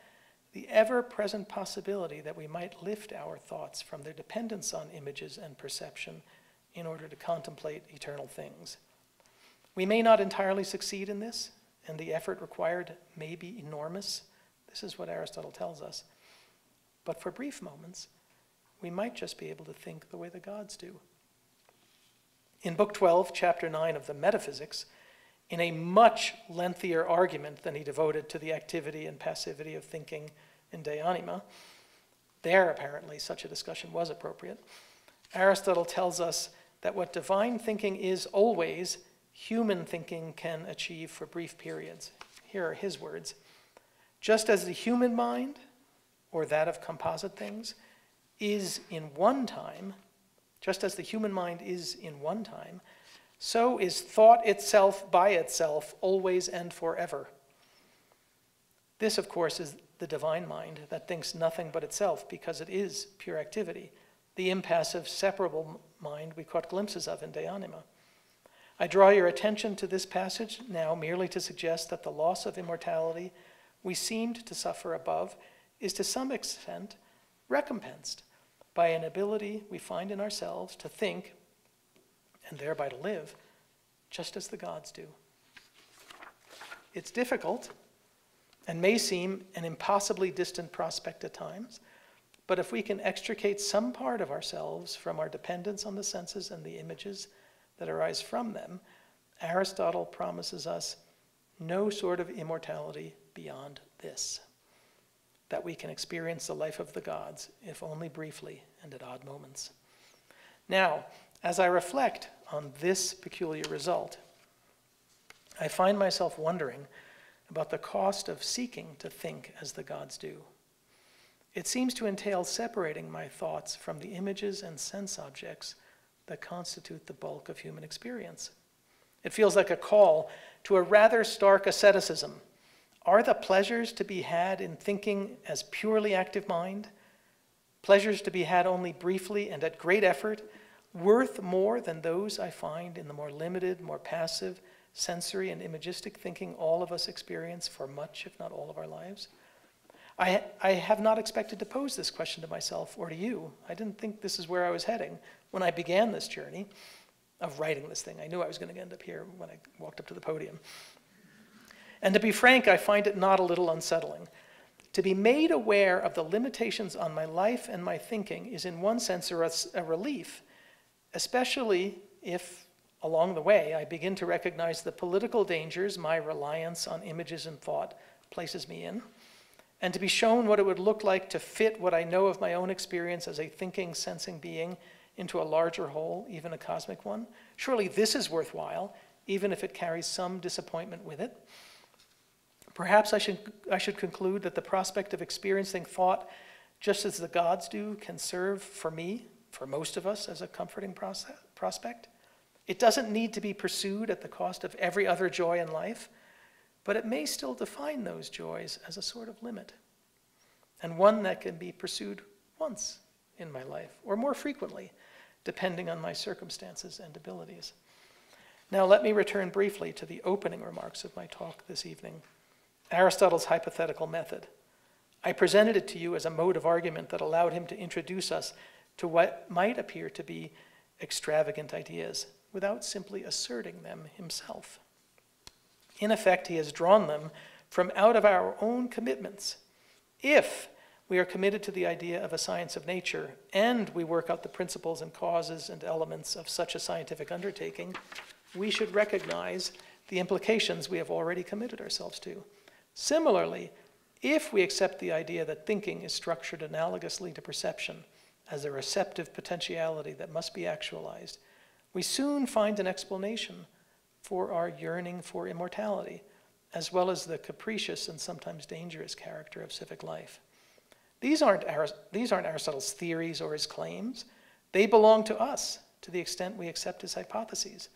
the ever-present possibility that we might lift our thoughts from their dependence on images and perception in order to contemplate eternal things. We may not entirely succeed in this, and the effort required may be enormous. This is what Aristotle tells us. But for brief moments, we might just be able to think the way the gods do. In Book 12, Chapter 9 of the Metaphysics, in a much lengthier argument than he devoted to the activity and passivity of thinking in De Anima, There, apparently, such a discussion was appropriate. Aristotle tells us that what divine thinking is always, human thinking can achieve for brief periods. Here are his words. Just as the human mind, or that of composite things, is in one time, just as the human mind is in one time, so is thought itself by itself always and forever. This, of course, is the divine mind that thinks nothing but itself because it is pure activity, the impassive, separable mind we caught glimpses of in De Anima. I draw your attention to this passage now merely to suggest that the loss of immortality we seemed to suffer above is to some extent recompensed by an ability we find in ourselves to think, and thereby to live, just as the gods do. It's difficult, and may seem an impossibly distant prospect at times, but if we can extricate some part of ourselves from our dependence on the senses and the images that arise from them, Aristotle promises us no sort of immortality beyond this, that we can experience the life of the gods, if only briefly and at odd moments. Now, as I reflect on this peculiar result, I find myself wondering about the cost of seeking to think as the gods do. It seems to entail separating my thoughts from the images and sense objects that constitute the bulk of human experience. It feels like a call to a rather stark asceticism. Are the pleasures to be had in thinking as purely active mind, pleasures to be had only briefly and at great effort, worth more than those I find in the more limited, more passive, sensory and imagistic thinking all of us experience for much, if not all of our lives? I have not expected to pose this question to myself or to you. I didn't think this is where I was heading when I began this journey of writing this thing. I knew I was going to end up here when I walked up to the podium. And to be frank, I find it not a little unsettling. To be made aware of the limitations on my life and my thinking is in one sense a relief, especially if along the way I begin to recognize the political dangers my reliance on images and thought places me in, and to be shown what it would look like to fit what I know of my own experience as a thinking, sensing being into a larger whole, even a cosmic one. Surely this is worthwhile, even if it carries some disappointment with it. Perhaps I should conclude that the prospect of experiencing thought just as the gods do can serve for me, for most of us, as a comforting prospect. It doesn't need to be pursued at the cost of every other joy in life, but it may still define those joys as a sort of limit, and one that can be pursued once in my life, or more frequently, depending on my circumstances and abilities. Now let me return briefly to the opening remarks of my talk this evening, Aristotle's hypothetical method. I presented it to you as a mode of argument that allowed him to introduce us to what might appear to be extravagant ideas, without simply asserting them himself. In effect, he has drawn them from out of our own commitments. If we are committed to the idea of a science of nature, and we work out the principles and causes and elements of such a scientific undertaking, we should recognize the implications we have already committed ourselves to. Similarly, if we accept the idea that thinking is structured analogously to perception, as a receptive potentiality that must be actualized, we soon find an explanation for our yearning for immortality, as well as the capricious and sometimes dangerous character of civic life. These aren't Aristotle's theories or his claims. They belong to us, to the extent we accept his hypotheses.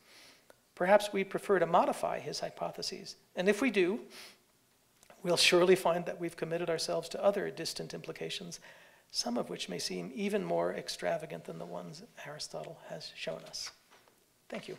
Perhaps we'd prefer to modify his hypotheses, and if we do, we'll surely find that we've committed ourselves to other distant implications, some of which may seem even more extravagant than the ones Aristotle has shown us. Thank you.